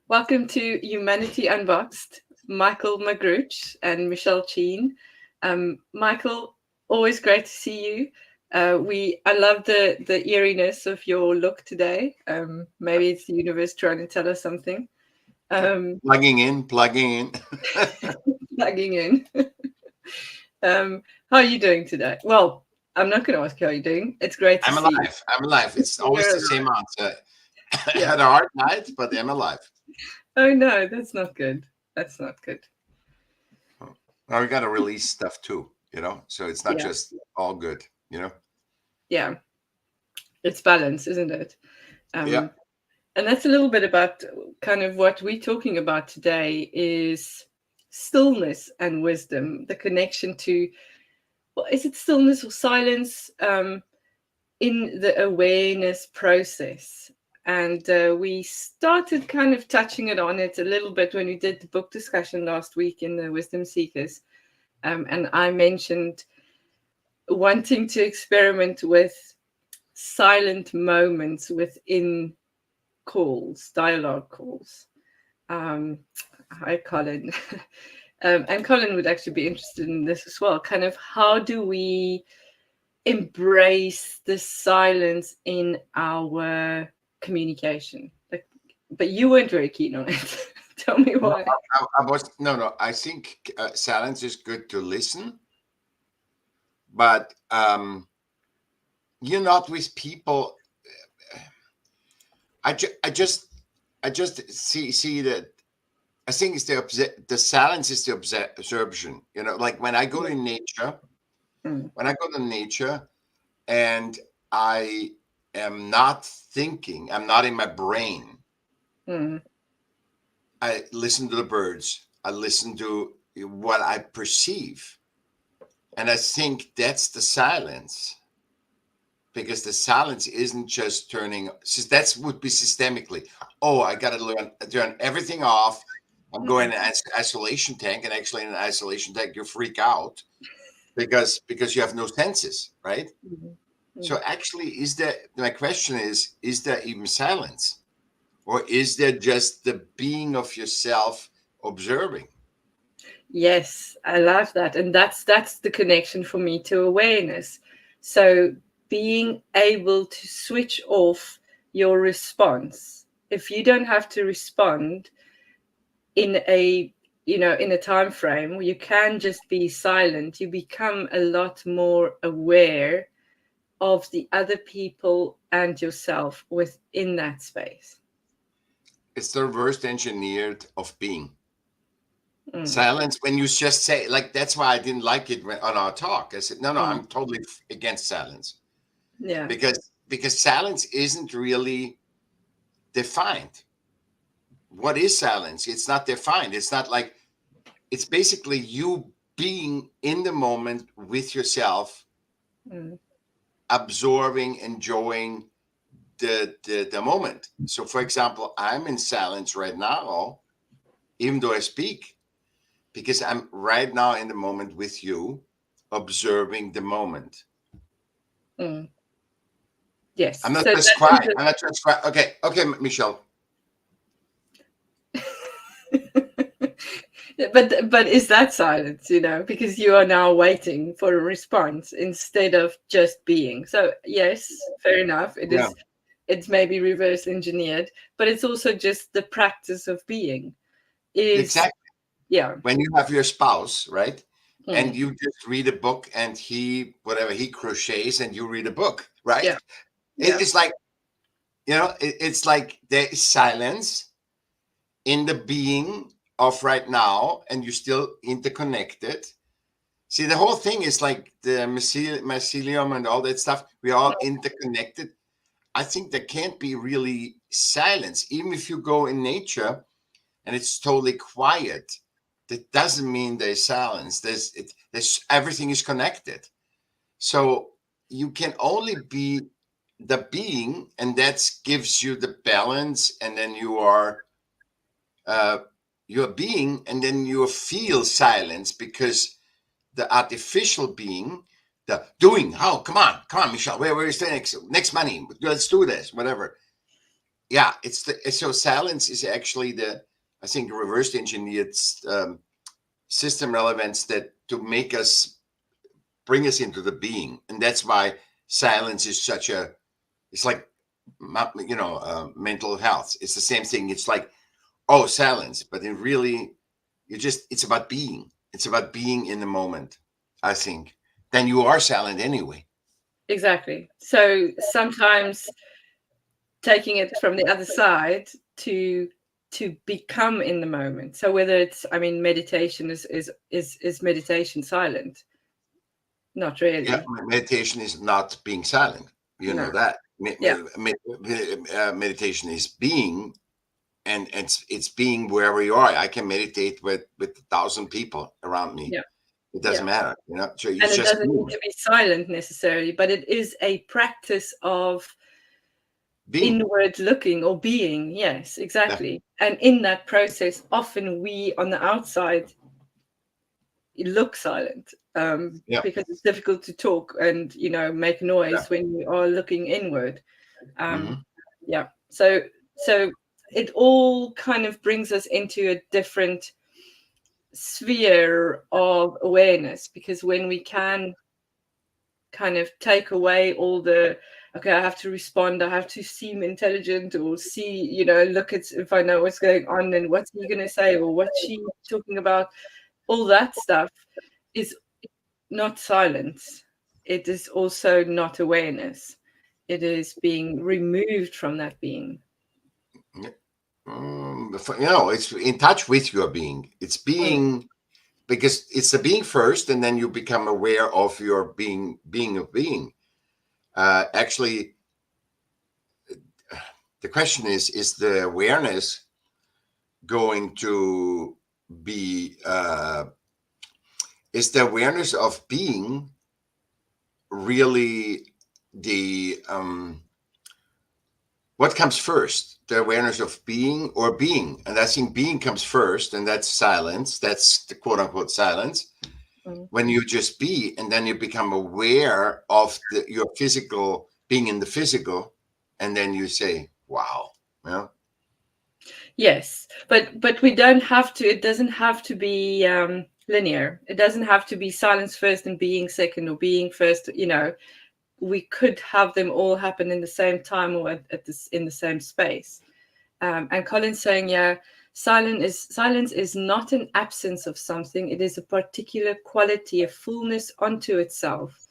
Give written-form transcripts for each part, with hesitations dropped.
Welcome to Humanity Unboxed, Michaell Magrutsche and Michelle Cheyne. Michaell, always great to see you. I love the eeriness of your look today. Maybe it's the universe trying to tell us something. Plugging in. Plugging in. How are you doing today? Well, I'm not going to ask you how you're doing. It's great to I'm see alive. I'm alive. It's always You're the same alive. answer. I Yeah. had a hard night, but I'm alive. Oh no, that's not good. That's not good. Now we got to release stuff too, so it's not Yeah. just all good. Yeah. It's balance, isn't it? Yeah. Um, and that's a little bit about kind of what we're talking about today is stillness and wisdom, the connection to, well, is it stillness or silence in the awareness process? And we started kind of touching on it a little bit when we did the book discussion last week in the Wisdom Seekers. And I mentioned wanting to experiment with silent moments within calls, dialogue calls. Hi, Colin. And Colin would actually be interested in this as well. Kind of how do we embrace the silence in our communication? But you weren't very keen on it. Tell me No, why. I was no. I think silence is good to listen, but you're not with people. I just see that. I think it's the silence is the absorption. Like when I go to nature. Mm, When I go to nature and I am not thinking, I'm not in my brain. mm, I listen to the birds. I listen to what I perceive. And I think that's the silence. Because the silence isn't just turning, that would be systemically. Oh, I got to turn everything off. I'm going in isolation tank, and actually in an isolation tank, you freak out because you have no senses, right? mm, mm. So actually, my question is there even silence? Or is there just the being of yourself observing? Yes, I love that. And that's the connection for me to awareness. So being able to switch off your response. If you don't have to respond in a in a time frame where you can just be silent, you become a lot more aware of the other people and yourself within that space. It's the reverse engineered of being. Mm, Silence, when you just say, like, that's why I didn't like it on our talk. I said, no, mm, I'm totally against silence. yeah. Because silence isn't really defined. What is silence? It's not defined. It's not like, it's basically you being in the moment with yourself, Mm, absorbing, enjoying the moment. So, for example, I'm in silence right now, even though I speak, because I'm right now in the moment with you, observing the moment. mm. Yes. I'm not So just that quiet. is I'm not just quiet. Okay, Michelle. but is that silence, because you are now waiting for a response instead of just being. So yes, fair enough, Yeah, it's maybe reverse engineered, but it's also just the practice of being is, exactly. yeah. When you have your spouse, right? And Mm, you just read a book and he crochets and you read a book, right? yeah, yeah. It's like, it's like there is silence in the being of right now, and you're still interconnected. See, the whole thing is like the mycelium and all that stuff. We're all interconnected. I think there can't be really silence, even if you go in nature and it's totally quiet. That doesn't mean there's silence. There's everything is connected. So you can only be the being, and that gives you the balance, and then uh, you're being, and then you feel silence because the artificial being, the doing, oh, come on, Michelle, where is the next money? Let's do this, whatever. yeah, so silence is actually I think, reverse engineered system relevance that to make us bring us into the being, and that's why silence is such a, it's like, mental health. It's the same thing. It's like, oh, silence, but it really, it's about being. It's about being in the moment, I think. Then you are silent anyway. Exactly. So sometimes taking it from the other side to become in the moment. So whether it's, I mean, meditation is meditation silent? Not Yeah, really. meditation is not being silent. You know No. that. Yeah. Meditation is being, and it's being wherever you are. I can meditate with 1,000 people around me. Yeah. It Yeah. doesn't matter, So And it's it just doesn't need being. to be silent necessarily, but it is a practice of Being. inward looking or being. Yes, Yeah. exactly. And in that process, often we on the outside look silent, Yeah. because it's difficult to talk and make Yeah. noise when you are looking inward. Hmm. Yeah. So it all kind of brings us into a different sphere of awareness, because when we can kind of take away all the, okay, I have to respond, I have to seem intelligent, or see, look at if I know what's going on and what's he going to say or what's she talking about, all that stuff is not silence. It is also not awareness. It is being removed from that being. It's in touch with your being. It's Mm. being, because it's the being first, and then you become aware of your being of being. Actually, the question is the awareness going to be, is the awareness of being really the, what comes first, the awareness of being or being? And I think being comes first, and that's silence. That's the quote unquote silence. Mm. When you just be, and then you become aware of your physical being in the physical, and then you say, wow. Yes, but we don't have to. It doesn't have to be linear. It doesn't have to be silence first and being second, or being first. We could have them all happen in the same time, or in the same space. And Colin's saying, yeah, silence is not an absence of something. It is a particular quality, a fullness unto itself,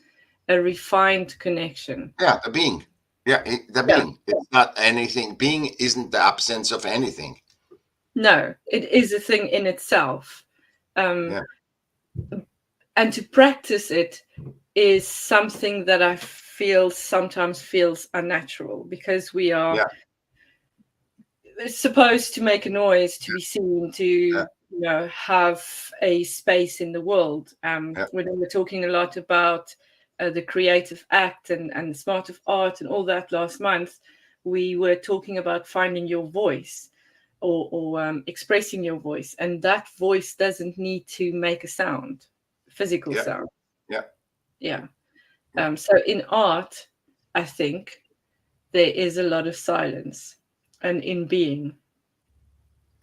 a refined connection. Yeah, the being. Yeah, the Yeah. being. It's not anything. Being isn't the absence of anything. No, it is a thing in itself. Yeah. And to practice it is something that I feel sometimes feels unnatural, because we are Yeah. supposed to make a noise, to be seen, Yeah. to have a space in the world. Yeah. When we were talking a lot about the creative act and the smart of art and all that last month, we were talking about finding your voice, or expressing your voice, and that voice doesn't need to make a sound, physical Yeah. sound. Yeah. Yeah. Yeah. So in art, I think there is a lot of silence, and in being.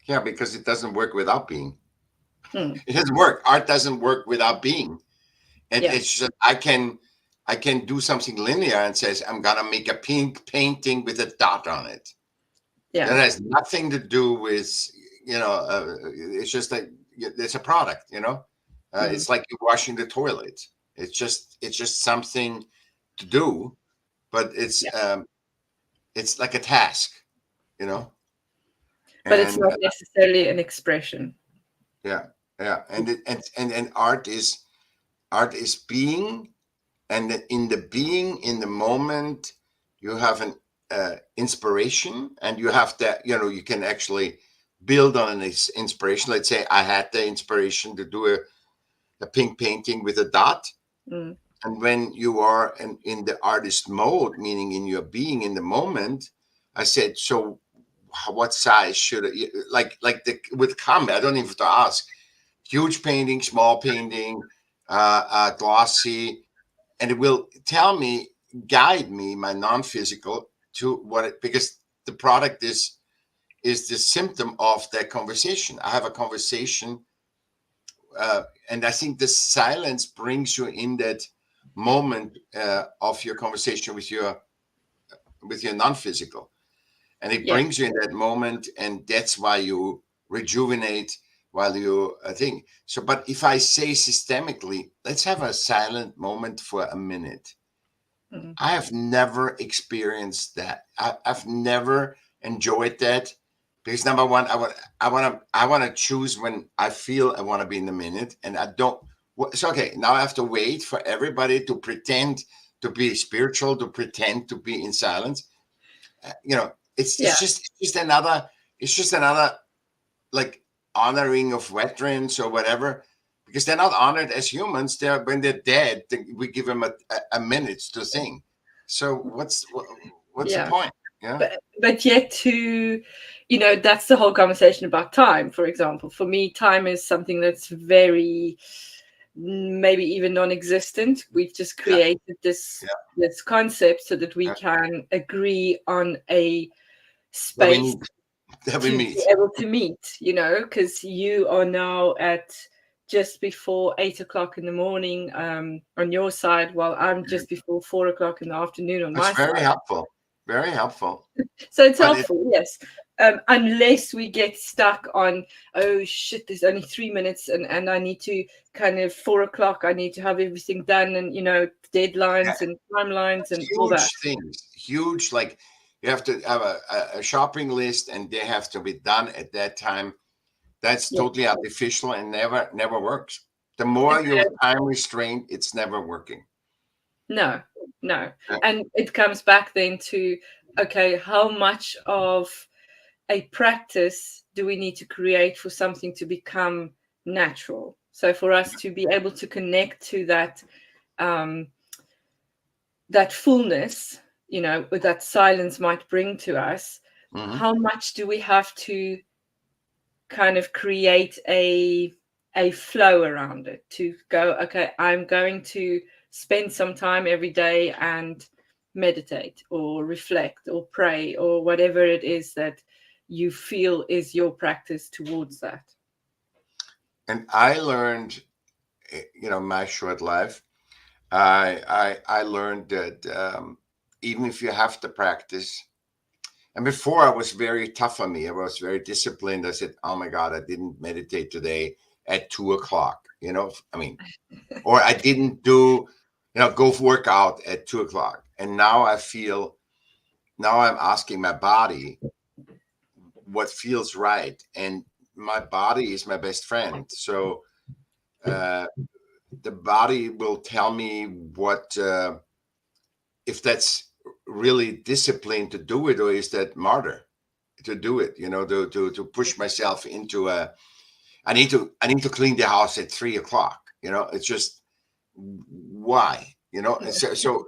Yeah, because it doesn't work without being. Hmm. It doesn't work. Art doesn't work without being. And Yeah. it's just, I can do something linear and says I'm gonna make a pink painting with a dot on it. That Yeah. has nothing to do with, it's just like it's a product. Mm. It's like you're washing the toilet. It's just something to do, but Yeah. it's like a task, you know. But it's And not necessarily an expression. yeah, yeah, and art is being, and in the being, in the moment, you have an inspiration, and you have that, you can actually build on an inspiration. Let's say I had the inspiration to do a pink painting with a dot. Mm. And when you are in the artist mode, meaning in your being in the moment, I said, so what size should it, like with combat, I don't even have to ask. Huge painting, small painting, glossy, and it will tell me, guide me, my non-physical, to what it, because the product is the symptom of that conversation. I have a conversation, and I think the silence brings you in that moment of your conversation with your non-physical, and it brings you in that moment, and that's why you rejuvenate while you think. So, but if I say systemically, let's have a silent moment for a minute. I have never experienced that. I've never enjoyed that, because number one, I want to choose when I feel I want to be in the minute, and I don't. So okay, now I have to wait for everybody to pretend to be spiritual, to pretend to be in silence. It's just another like honoring of veterans or whatever, because they're not honored as humans. When they're dead, we give them a minute to think. So what's the point? Yeah. But yet that's the whole conversation about time. For example, for me, time is something that's very, maybe even non-existent. We've just created this concept so that we can agree on a space that we meet. Be able to meet, because you are now at just before 8 o'clock in the morning on your side, while I'm just before 4 o'clock in the afternoon on my side. Very helpful. So it's helpful, yes. Unless we get stuck on, oh shit, there's only 3 minutes and I need to kind of 4 o'clock, I need to have everything done, and deadlines and timelines and all that. Huge, like you have to have a shopping list and they have to be done at that time. That's totally artificial and never works. The more you're time restrained, it's never working. No. And it comes back then to, okay, how much of a practice do we need to create for something to become natural? So for us to be able to connect to that that fullness, that silence might bring to us, how much do we have to kind of create a flow around it, to go, okay, I'm going to spend some time every day and meditate or reflect or pray or whatever it is that you feel is your practice towards that. And I learned, my short life, I learned that even if you have to practice, and before I was very tough on me, I was very disciplined. I said, oh my God, I didn't meditate today at 2 o'clock, or I didn't do, go work out at 2 o'clock. And now I'm asking my body what feels right. And my body is my best friend. So the body will tell me what, if that's really disciplined to do it, or is that martyr to do it, to push myself into I need to clean the house at 3 o'clock. It's just, why, so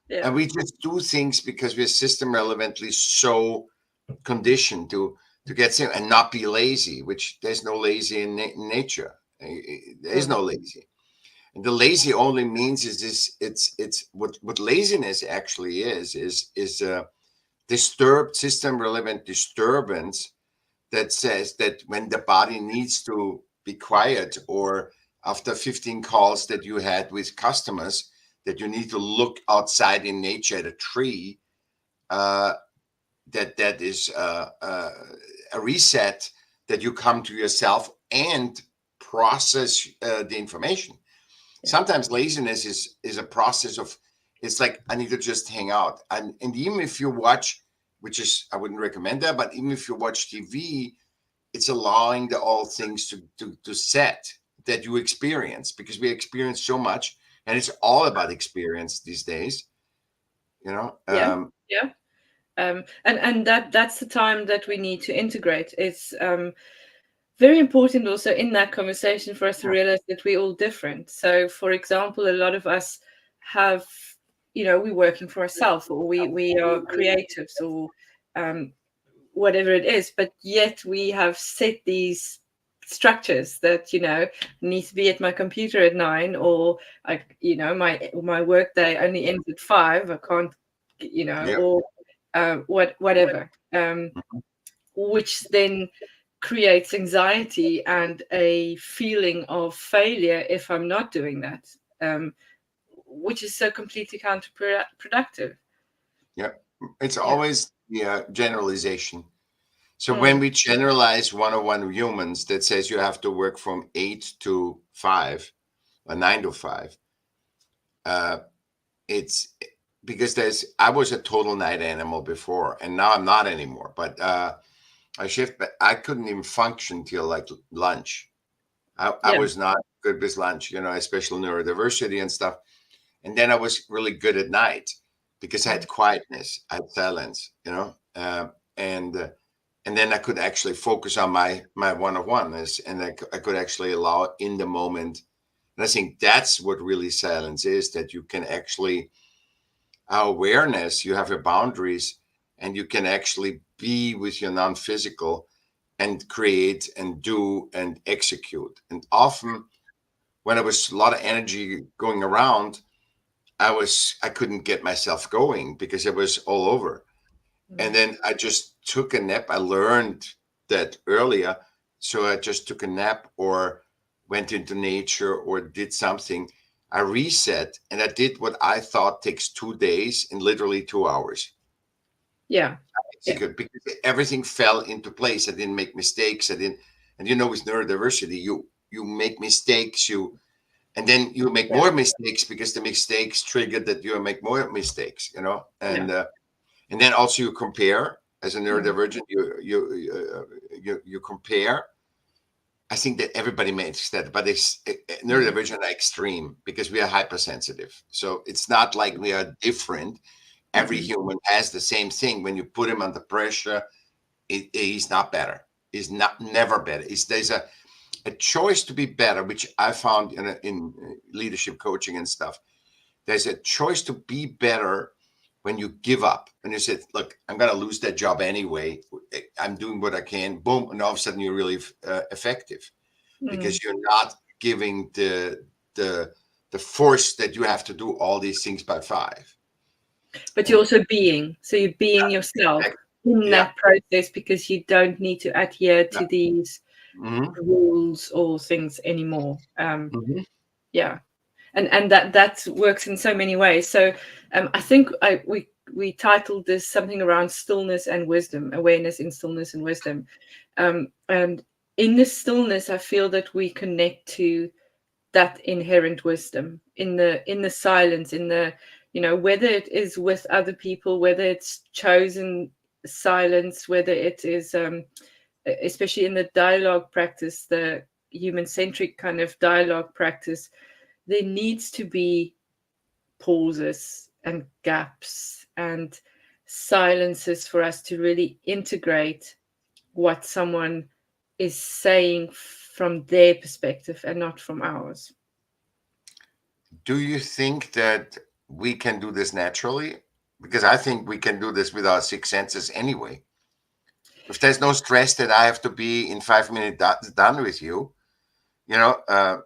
and we just do things because we're system relevantly so conditioned to get sick and not be lazy, which there's no lazy in nature. There is no lazy. And the lazy only means it's what laziness actually is a disturbed system relevant disturbance that says that when the body needs to be quiet, or after 15 calls that you had with customers, that you need to look outside in nature at a tree, that is a reset, that you come to yourself and process the information. Sometimes laziness is a process of, it's like, I need to just hang out. And even if you watch, which is, I wouldn't recommend that, but even if you watch TV, it's allowing all things to set that you experience, because we experience so much, and it's all about experience these days, and that's the time that we need to integrate. It's very important also in that conversation for us to realize that we're all different. So for example, a lot of us have, we're working for ourselves, or we are creatives, or whatever it is, but yet we have set these structures that need to be at my computer at 9, or my work day only ends at 5. I can't, or whatever, Mhm. which then creates anxiety and a feeling of failure if I'm not doing that, which is so completely counterproductive. Yeah, it's Yeah. always generalization. So when Mm. we generalize one-on-one humans that says you have to work from 8 to 5 or 9 to 5, uh, it's because I was a total night animal before, and now I'm not anymore. But I shift, but I couldn't even function till like lunch. I Yeah. was not good with lunch, especially neurodiversity and stuff. And then I was really good at night because I Mm. had quietness, I had silence, and and then I could actually focus on my one-on-one, and I could actually allow in the moment. And I think that's what really silence is, that you can actually awareness, you have your boundaries, and you can actually be with your non-physical and create and do and execute. And often when there was a lot of energy going around, I couldn't get myself going because it was all over. And Mm. then I just took a nap. I learned that earlier. So I just took a nap or went into nature or did something. I reset and I did what I thought takes 2 days in literally 2 hours. Yeah. Yeah. Execute because everything fell into place. I didn't make mistakes. I didn't, and with neurodiversity, you make mistakes, and then you make Yeah. more mistakes because the mistakes trigger that you make more mistakes, Yeah. and then also you compare as a Mm. neurodivergent, you compare. I think that everybody makes that, but Mm. neurodivergent are extreme because we are hypersensitive. So it's not like we are different. Every Mm-mm. human has the same thing. When you put him under pressure, he's not better. He's not never better. There's a choice to be better, which I found in leadership coaching and stuff. There's a choice to be better when you give up. When you say, look, I'm going to lose that job anyway. I'm doing what I can. Boom. And all of a sudden you're really effective Mm. because you're not giving the the force that you have to do all these things by 5. But you're And also being, so you're being yourself in yeah, that process because you don't need to adhere yeah. to these Hmm. rules or things anymore. Hmm. Yeah. And that works in so many ways. So I think we titled this something around stillness and wisdom, awareness in stillness and wisdom. And in this stillness, I feel that we connect to that inherent wisdom in the silence, in the, whether it is with other people, whether it's chosen silence, whether it is especially in the dialogue practice, the human centric kind of dialogue practice, there needs to be pauses and gaps and silences for us to really integrate what someone is saying from their perspective and not from ours. Do you think that we can do this naturally? Because I think we can do this with our 6 senses anyway. If there's no stress that I have to be in 5 minutes done with you, I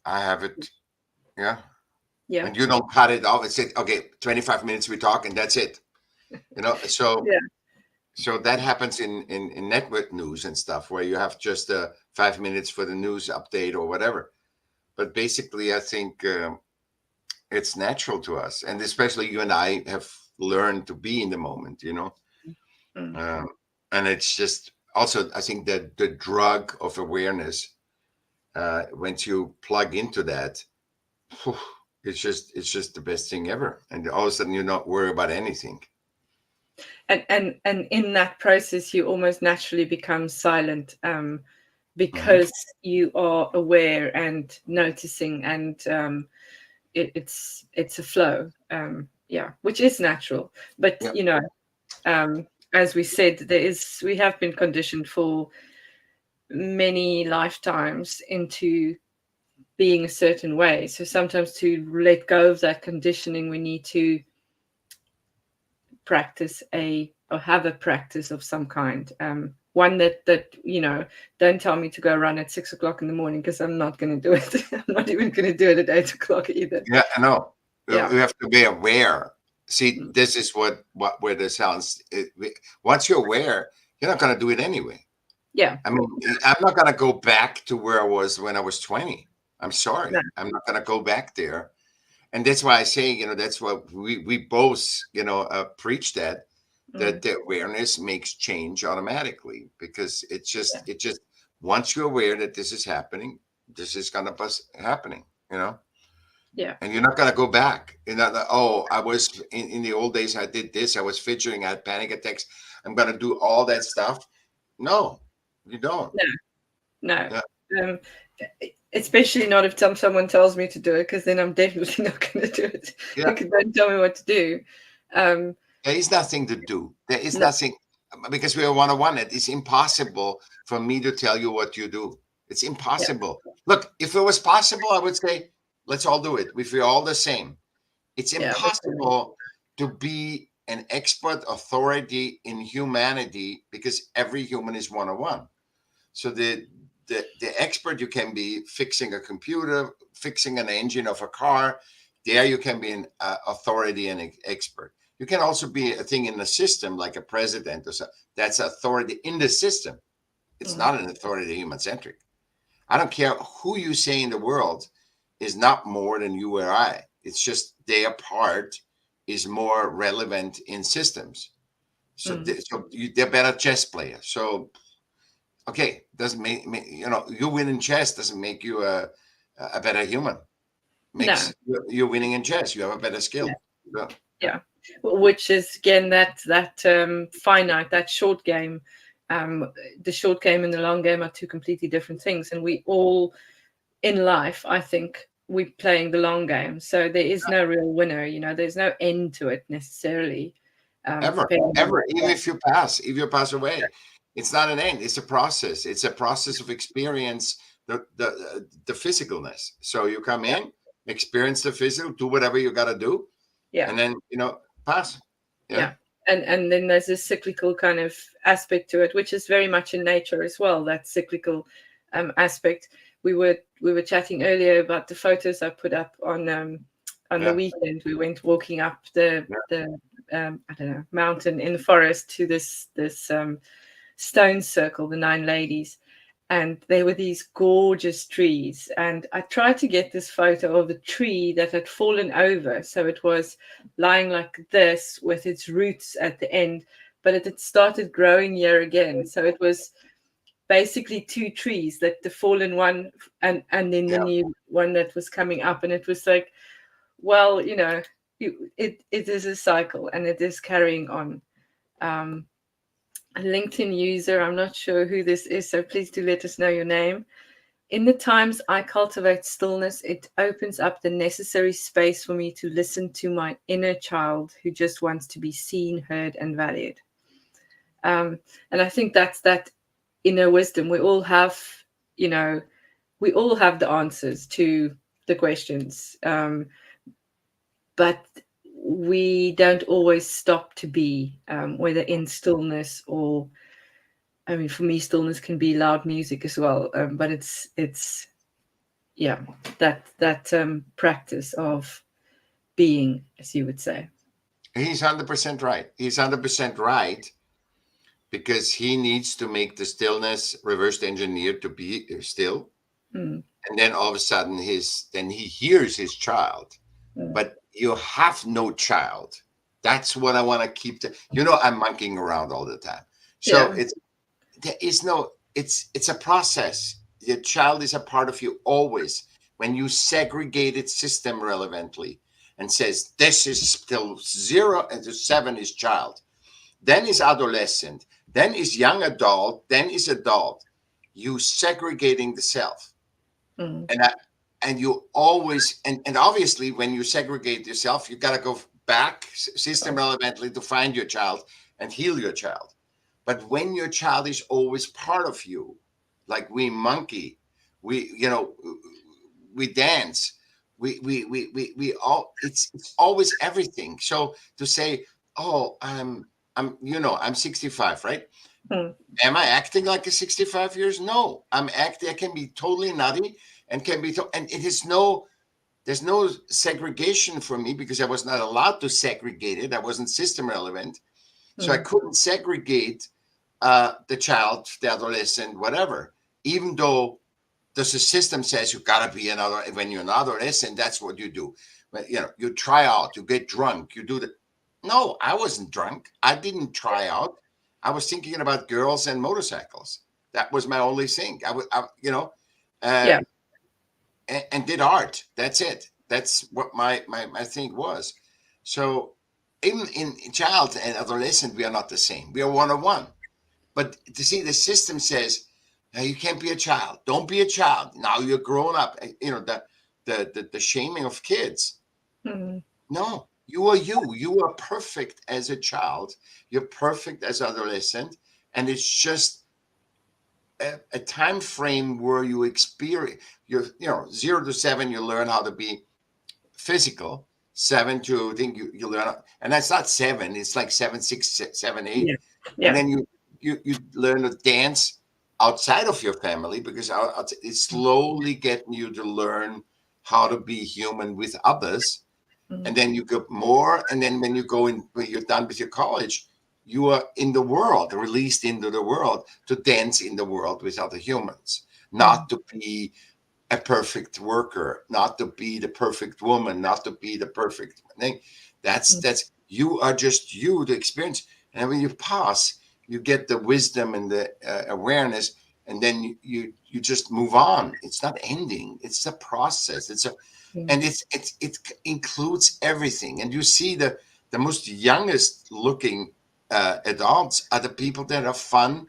have it. Yeah. Yeah. And you don't cut it off and say, okay, 25 minutes we talk and that's it. So Yeah. so that happens in network news and stuff where you have just 5 minutes for the news update or whatever. But basically, I think it's natural to us, and especially you and I have learned to be in the moment. Mm. Um, and it's just also, I think that the drug of awareness, once you plug into that, phew, it's just the best thing ever, and all of a sudden you not worry about anything. And in that process you almost naturally become silent, Hmm. because you are aware and noticing, and it's a flow, yeah, which is natural. But Yeah. as we said, we have been conditioned for many lifetimes into being a certain way. So sometimes to let go of that conditioning, we need to practice or have a practice of some kind. One that don't tell me to go run at 6 o'clock in the morning, because I'm not going to do it. I'm not even going to do it at 8 o'clock either. Yeah, I know. Yeah. You have to be aware. See, this is where the sounds. Once you're aware, you're not going to do it anyway. Yeah. I mean, I'm not going to go back to where I was when I was 20. I'm sorry. No. I'm not going to go back there. And that's why I say, that's what we both, preach that the awareness makes change automatically, because it just once you're aware that this is happening, this is going to be happening, Yeah. and you're not going to go back. Oh, I was in the old days, I did this, I was fidgeting, I had panic attacks, I'm going to do all that stuff. No, you don't. No. Yeah. Especially not if someone tells me to do it, because then I'm definitely not going to do it. Yeah. They can then tell me what to do. There is nothing to do. There is No. nothing, because we are one-on-one. It is impossible for me to tell you what you do. It's impossible. Look, if it was possible, I would say, let's all do it. If we're all the same. It's impossible to be an expert authority in humanity, because every human is one-on-one. So the expert you can be fixing a computer, fixing an engine of a car. There you can be an authority and expert. You can also be a thing in the system, like a president or so. That's authority in the system. It's not an authority human-centric. I don't care who you say in the world is not more than you or I. It's just their part is more relevant in systems. So, they're better chess players. So, okay, doesn't make you win in chess doesn't make you a better human. Makes you winning in chess. You have a better skill. Yeah. Which is again that finite, that short game. The short game and the long game are two completely different things, and we all in life, I think, we're playing the long game. So there is no real winner. There's no end to it necessarily. Ever. Even if you pass away, it's not an end. It's a process. It's a process of experience the physicalness. So you come in, experience the physical, do whatever you got to do, and then pass. Yeah. And then there's a cyclical kind of aspect to it, which is very much in nature as well. That cyclical aspect. We were chatting earlier about the photos I put up on the weekend. We went walking up the I don't know, mountain in the forest to this stone circle, the 9 ladies, and there were these gorgeous trees. And I tried to get this photo of the tree that had fallen over, so it was lying like this with its roots at the end, but it had started growing here again. So it was basically 2 trees, that the fallen one and then the new one that was coming up. And it was like, well, it is a cycle, and it is carrying on. A LinkedIn user, I'm not sure who this is, so please do let us know your name. In the times I cultivate stillness, it opens up the necessary space for me to listen to my inner child who just wants to be seen, heard, and valued. And I think that's that inner wisdom. We all have the answers to the questions, but we don't always stop to be, whether in stillness or, I mean, for me, stillness can be loud music as well. But it's that practice of being, as you would say. He's 100% right. He's 100% right, because he needs to make the stillness reverse engineered to be still. And then all of a sudden then he hears his child. But you have no child. That's what I want to keep. I'm monkeying around all the time. So it's a process. Your child is a part of you always. When you segregate it system relevantly and says, this is still 0 and 7 is child, then is adolescent, then is young adult, then is adult. You segregating the self. And you always, and obviously when you segregate yourself, you got to go back system relevantly to find your child and heal your child. But when your child is always part of you, like we monkey, we dance, we all, it's always everything. So to say, oh, I'm 65, right? Am I acting like a 65 years? No, I'm acting. I can be totally nutty and and it is no there's no segregation for me because I was not allowed to segregate it. I wasn't system relevant. So I couldn't segregate the child, the adolescent, whatever, even though the system says you gotta be another, when you're an adolescent, that's what you do. But, you know, you try out, you get drunk, you do the, no, I wasn't drunk. I didn't try out. I was thinking about girls and motorcycles. That was my only thing. You know, uh, Yeah. and did art. That's it. That's what my thing was. So in child and adolescent, we are not the same. We are one-on-one. But to see, the system says, "Hey, you can't be a child. Don't be a child. Now you're grown up." You know, the shaming of kids. Mm. No, you are you. You are perfect as a child. You're perfect as adolescent, and it's just a time frame where you experience. You know, 0 to 7, you learn how to be physical. 7 to, I think, you learn, and that's not 7. It's like 7, 6, 7, 8, Yeah. and Yeah. then you learn to dance outside of your family, because it's slowly getting you to learn how to be human with others. And then you go more, and then when you go in, when you're done with your college, you are in the world, released into the world to dance in the world with other humans, not to be a perfect worker, not to be the perfect woman, not to be the perfect thing. That's you are just you, the experience. And when you pass, you get the wisdom and the awareness, and then you just move on. It's not ending. It's a process. And it includes everything. And you see the most youngest looking adults are the people that are fun,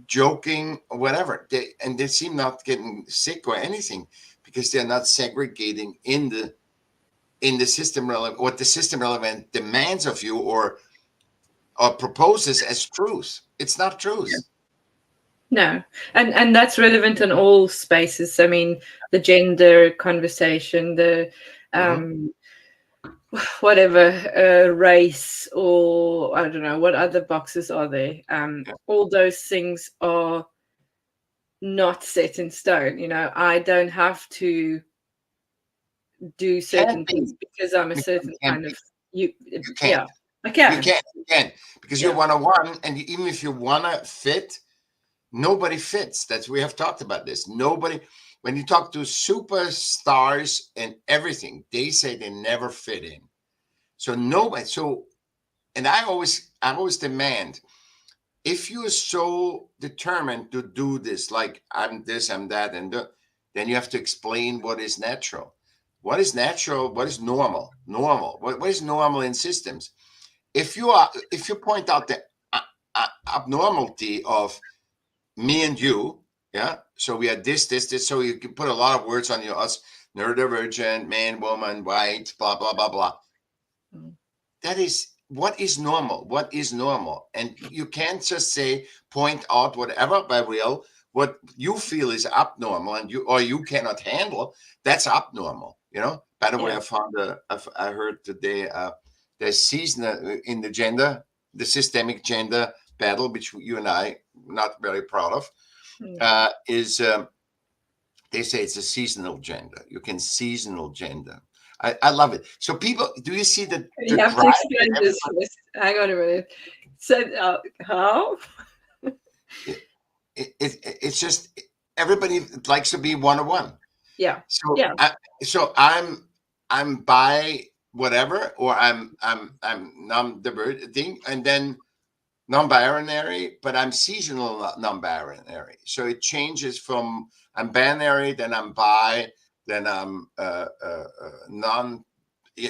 joking, or whatever. They seem not getting sick or anything, because they're not segregating in the system relevant, what the system relevant demands of you, or proposes as truth. It's not truth. No, and that's relevant in all spaces. I mean, the gender conversation, the Mm-hmm. whatever, race, or I don't know what other boxes are there. All those things are not set in stone. You know, I don't have to do Can't certain be. things because I'm a You certain can't kind be. of you. You can't. Yeah, I can. You can't, because you're Yeah, one-on-one, and even if you wanna fit, nobody fits. That's, we have talked about this. Nobody. When you talk to superstars and everything, they say they never fit in. So nobody. So, and I always demand, if you're so determined to do this, like I'm this, I'm that, then you have to explain what is natural. What is natural? What is normal? Normal. What is normal in systems? If you point out the abnormality of me and you, yeah. So we are this. So you can put a lot of words on you, us, neurodivergent, man, woman, white, blah, blah, blah, blah. That is what is normal. What is normal? And you can't just say, point out whatever by will, what you feel is abnormal, and you cannot handle. That's abnormal. You know. By the way, yeah. I heard today there's season in the gender, the systemic gender battle, which you and I not very proud of, is they say it's a seasonal gender. You can seasonal gender. I love it. So people, do you see the You have to drive that explain this everybody? first. Hang on a minute. So, how? It's just everybody likes to be one-on-one. Yeah, So yeah, I'm by whatever, or I'm non-divergent, and then non-binary, but I'm seasonal non-binary. So it changes from, I'm binary, then I'm bi, then I'm non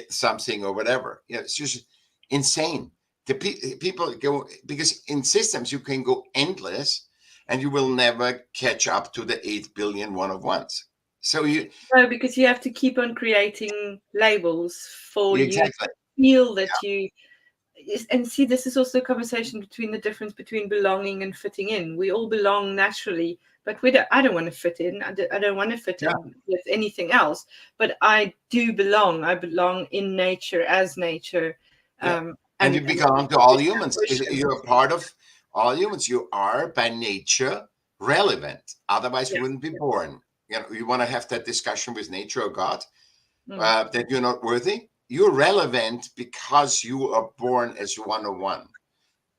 something or whatever. You know, it's just insane. The people go, because in systems you can go endless, and you will never catch up to the 8 billion one-of-ones. So no, because you have to keep on creating labels for you to exactly, feel that you. And see, this is also a conversation between the difference between belonging and fitting in. We all belong naturally, but we don't. I don't want to fit in. I don't want to fit yeah, in with anything else. But I do belong. I belong in nature as nature, yeah. um, And you and belong to all with humans. fruition. You're a part of all humans. You are by nature relevant. Otherwise, Yeah, you wouldn't be born. You know, you want to have that discussion with nature or God. Mm. that you're not worthy. You're relevant because you are born as 101. Yeah.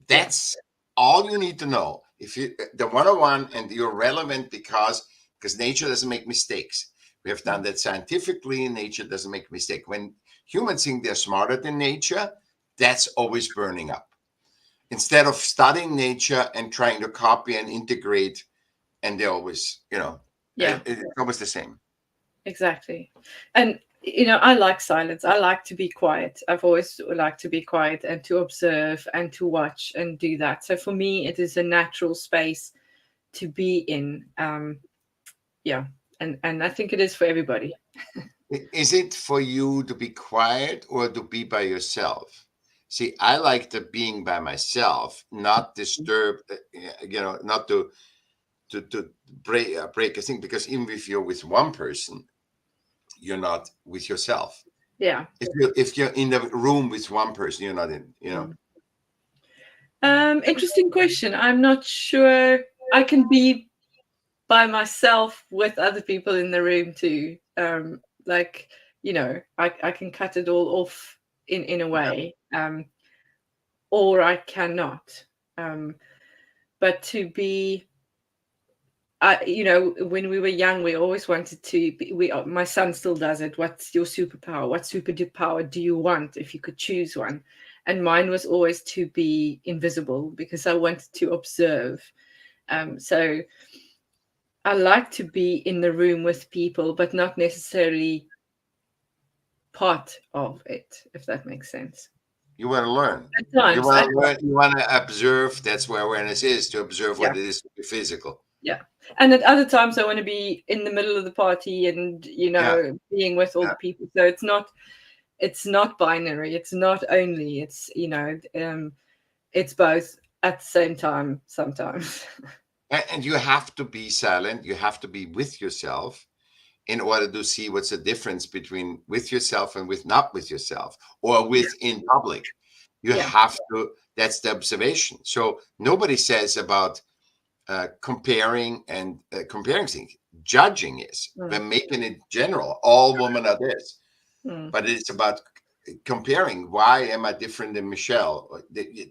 That's all you need to know. If you the 101 and you're relevant because nature doesn't make mistakes. We have done Mm. that scientifically. Nature doesn't make mistake. When humans think they're smarter than nature, that's always burning up. Instead of studying nature and trying to copy and integrate, and they always, Yeah. it's always the same. Exactly. And I like silence. I like to be quiet. I've always liked to be quiet and to observe and to watch and do that. So for me, it is a natural space to be in. Yeah. And I think it is for everybody. Is it for you to be quiet or to be by yourself? See, I like the being by myself, not disturb, not to break a thing, because even if you're with one person, you're not with yourself. Yeah. If you're in the room with one person, you're not in. Mm. Interesting question. I'm not sure. I can be by myself with other people in the room too. Like, I can cut it all off in a way, or I cannot. Um, but to be, when we were young, we always wanted to be, my son still does it. What's your superpower? What superpower do you want if you could choose one? And mine was always to be invisible because I wanted to observe. So I like to be in the room with people, but not necessarily part of it, if that makes sense. You want to learn. At You times, want to learn. You want to observe. That's where awareness is, to observe yeah, what it is to be physical. yeah. And at other times, I want to be in the middle of the party and Yeah, being with all yeah. the people. So it's not binary. It's not only. It's both at the same time sometimes. And you have to be silent. You have to be with yourself in order to see what's the difference between with yourself and with not with yourself, or Yeah, with in public. You yeah, have to, that's the observation. So nobody says about comparing and comparing things. Judging is, mm, we're making it general. All women are this, mm, but it's about comparing. Why am I different than Michelle?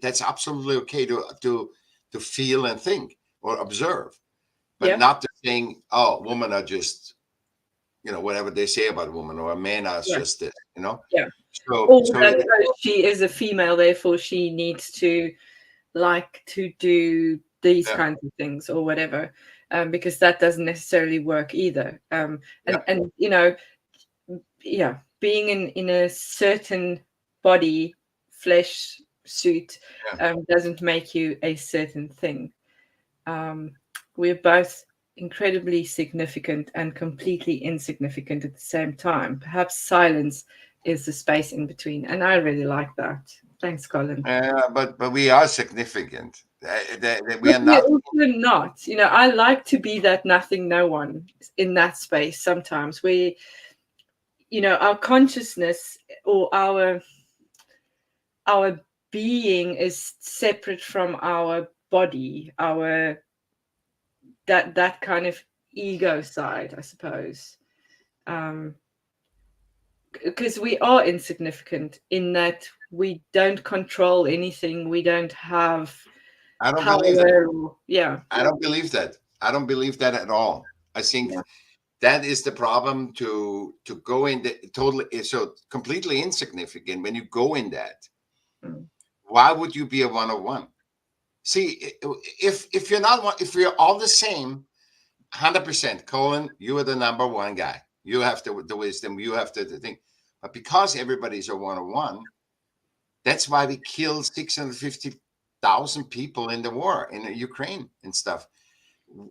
That's absolutely okay to feel and think or observe, but yeah, not to saying, oh, women are just, whatever they say about women, or a man is yeah, just this. yeah. So, Or so that she is a female, therefore she needs to like to do these yeah, kinds of things or whatever, because that doesn't necessarily work either. yeah, And yeah, being in a certain body, flesh suit, yeah. doesn't make you a certain thing. Um, we're both incredibly significant and completely insignificant at the same time. Perhaps silence is the space in between, and I really like that. Thanks, Colin. But we are significant. We But are we're not. also not. I like to be that nothing, no one in that space sometimes. Our consciousness or our being is separate from our body, that kind of ego side, I suppose. Um, because we are insignificant in that we don't control anything, we don't have I don't believe that. power. Yeah, I don't believe that. I don't believe that at all. I think yeah, that is the problem, to go in the totally, so completely insignificant. When you go in that, mm, why would you be a 101? See, if you're not one, if we're all the same, 100%, Colin, you are the number one guy. You have the wisdom, you have the thing. But because everybody's a 101, that's why we killed 650,000 people in the war in Ukraine and stuff.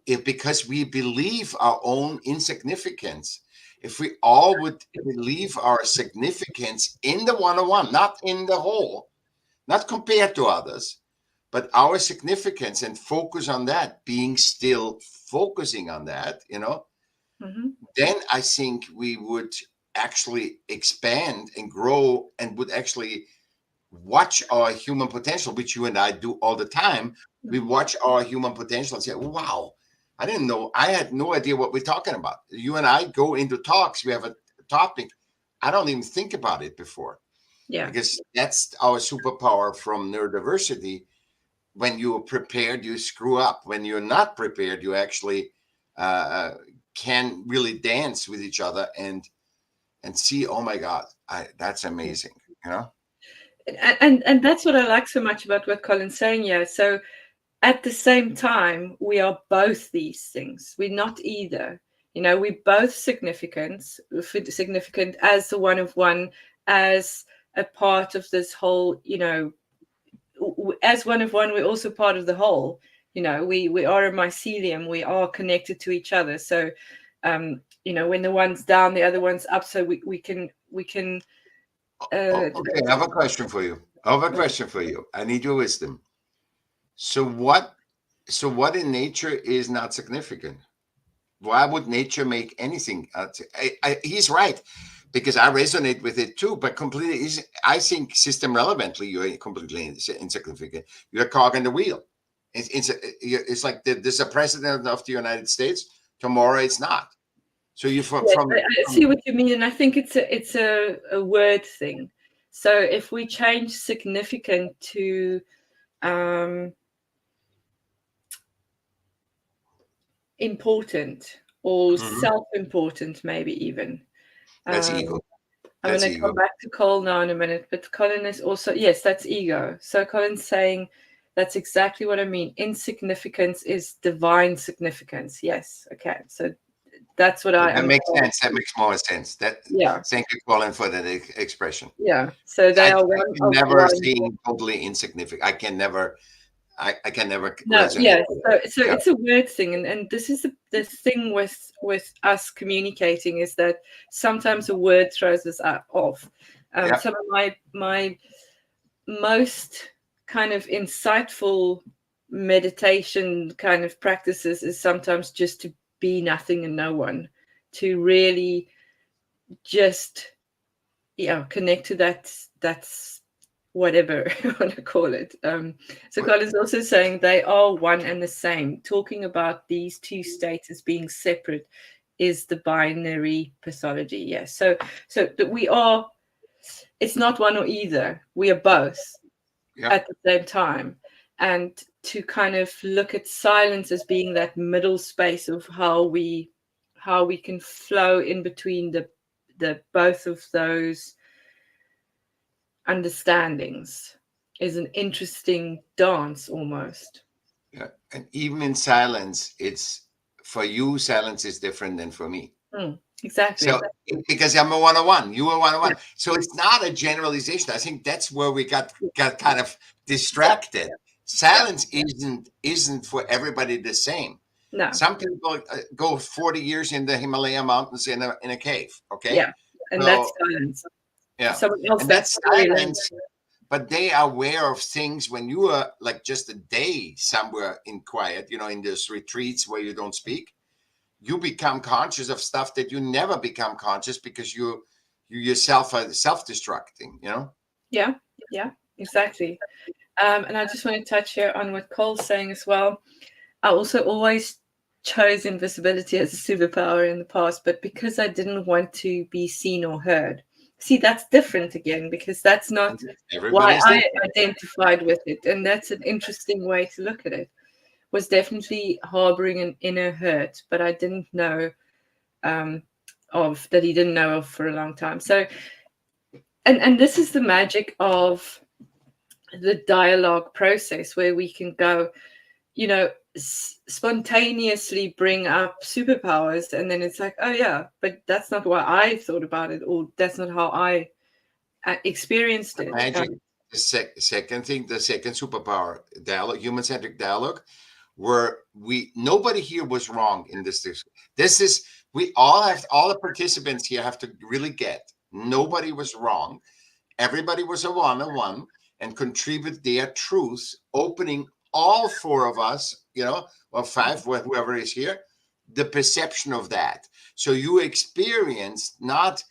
Because we believe our own insignificance. If we all would believe our significance in the 101, not in the whole, not compared to others, but our significance, and focus on that, being still focusing on that, mm-hmm, then I think we would actually expand and grow, and would actually watch our human potential, which you and I do all the time. We watch our human potential and say, wow, I didn't know, I had no idea what we're talking about. You and I go into talks, we have a topic. I don't even think about it before, Yeah. because that's our superpower from neurodiversity. When you're prepared, you screw up. When you're not prepared, you actually can really dance with each other and see, oh my God, that's amazing, you know? And that's what I like so much about what Colin's saying here. So at the same time, we are both these things. We're not either. You know, we're both significant as the one of one, as a part of this whole, you know, as one of one, we're also part of the whole. You know, we are a mycelium. We are connected to each other. So, you know, when the one's down, the other one's up. So we can. Okay, I have a question for you. I need your wisdom. So what? So what in nature is not significant? Why would nature make anything? He's right, because I resonate with it too. But completely, I think system relevantly, you're completely insignificant. You're a cog in the wheel. It's like there's a president of the United States. Tomorrow, it's not. So you Yes, I see what you mean, and I think it's a word thing. So if we change significant to important or self-important, maybe even. That's ego. I'm going to come back to Cole now in a minute, but Colin is also, yes, that's ego. So Colin's saying that's exactly what I mean. Insignificance is divine significance. Yes. Okay. So that's what I that makes sense. That makes more sense. Thank you, Colin, for that expression. Yeah. So they are one of never seeing totally insignificant. I can never no, resonate. Yeah. So it's a weird thing, and this is the thing with us communicating, is that sometimes a word throws us off. Some of my most kind of insightful meditation kind of practices is sometimes just to be nothing and no one, to really just connect to that's whatever you want to call it. So Colin's also saying they are one and the same. Talking about these two states as being separate is the binary pathology. Yes. So that we are, it's not one or either. We are both at the same time. And to kind of look at silence as being that middle space of how we can flow in between the both of those understandings is an interesting dance almost. Yeah. And even in silence, it's for you, silence is different than for me. Exactly. So because I'm a one-on-one, you are one-on-one. So it's not a generalization. I think that's where we got kind of distracted. Silence isn't for everybody the same. No. Some people go 40 years in the Himalaya mountains in a cave. Okay. Yeah. And that's silence. Yeah. Someone else, and that's silence. But they are aware of things when you are like just a day somewhere in quiet, you know, in those retreats where you don't speak, you become conscious of stuff that you never become conscious because you yourself are self-destructing, you know? Yeah, exactly. And I just want to touch here on what Cole's saying as well. I also always chose invisibility as a superpower in the past, but because I didn't want to be seen or heard. See, that's different again, because that's not why I identified with it. And that's an interesting way to look at it. Was definitely harboring an inner hurt, but I didn't know that he didn't know of for a long time. So, and this is the magic of the dialogue process, where we can go, you know, spontaneously bring up superpowers, and then it's like, oh yeah, but that's not why I thought about it, or that's not how I experienced it. Magic. The second thing, the second superpower, dialogue, human-centric dialogue, where nobody here was wrong in this. This is, we all the participants here have to really get, nobody was wrong. Everybody was a one-on-one and contribute their truths, opening all four of us, you know, or five, whoever is here, the perception of that. So you experienced not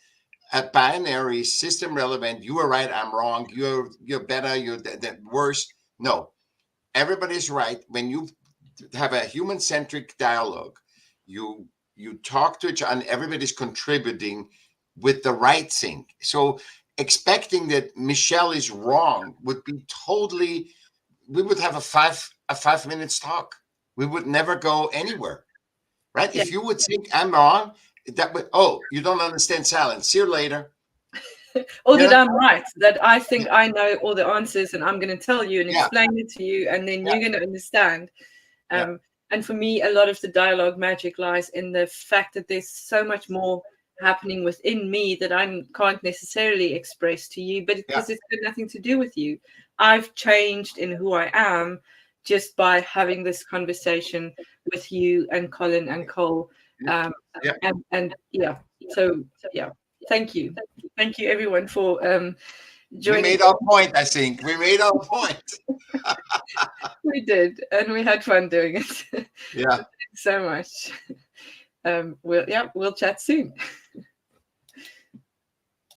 a binary system relevant, you are right, I'm wrong, you're better, you're worse. No, everybody's right. When you have a human-centric dialogue, you talk to each other and everybody's contributing with the right thing. So expecting that Michelle is wrong would be totally, we would have a 5 minutes talk. We would never go anywhere, right? Yeah. If you would think I'm wrong, that would, oh, you don't understand silence. See you later. Or You that know? I'm right, that I think I know all the answers and I'm going to tell you and Yeah. explain it to you, and then Yeah. you're going to understand. Yeah. And for me, a lot of the dialogue magic lies in the fact that there's so much more happening within me that I can't necessarily express to you, but because it's got nothing to do with you. I've changed in who I am just by having this conversation with you and Colin and Cole. Yeah. And yeah, so yeah, thank you everyone for We joining. made our point, I think. We made our point. We did, and we had fun doing it. Yeah. Thanks so much. We'll chat soon.